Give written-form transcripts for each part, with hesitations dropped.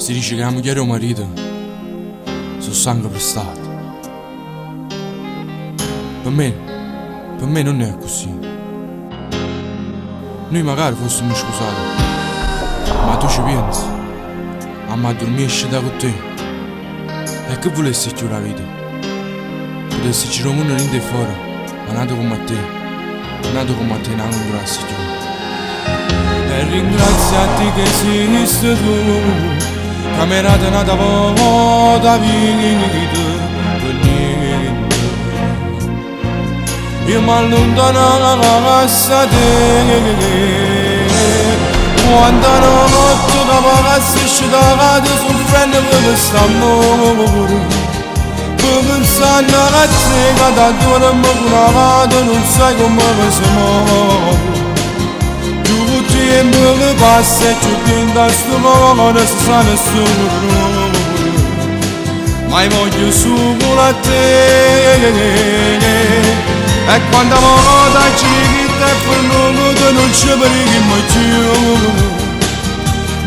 Si dice che la moglie e il marito sono sangue prestato. Per me non è così. Noi magari fossimo scusati, ma tu ci pensi? A me dormire da con te. E che volessi più la vita? Potessi girare il mondo in te fuori, ma nato come te. Nato come te, non ringrazio più. E ringraziati che esisti tu, camerata nata volta vita per niente. Io mi allontano da te, quando notte da ragazzi scivolati soffrendo per quest'amore. Per pensare a te che da tua non mi curate, non sai come si muove. Più tempo che passa e più tempo sto cuore si sa nessuno. Ma voglio solo a te. E quando volta ci chiede per noi non ci preghiamo più.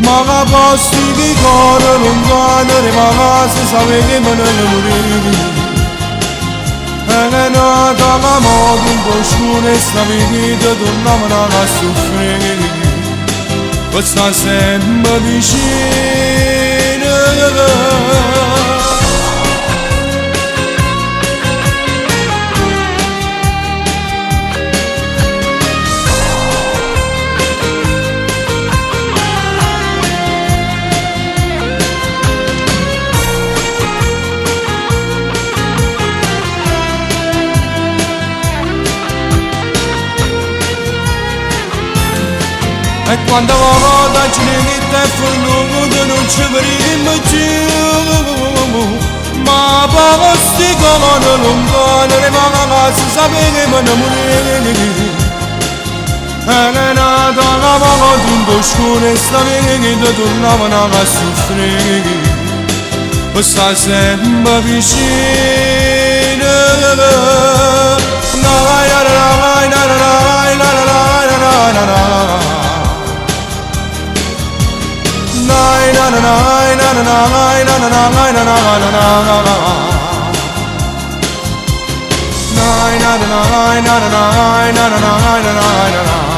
Ma che posti di cuore lontano rimane se sapete che me ne morire. E che nata la morte un po' scura e sta vita torniamo a soffrire. Per sta sempre vicino. E quando volta ci mette per noi non ci vedremo più. Ma per sti cuore lontano rimane si sapere che me ne morire. E che nata la morte un po' scura e sapere che tornavano a soffrire. Per sta sempre vicino. Na na na na na na na na na na na na na na na na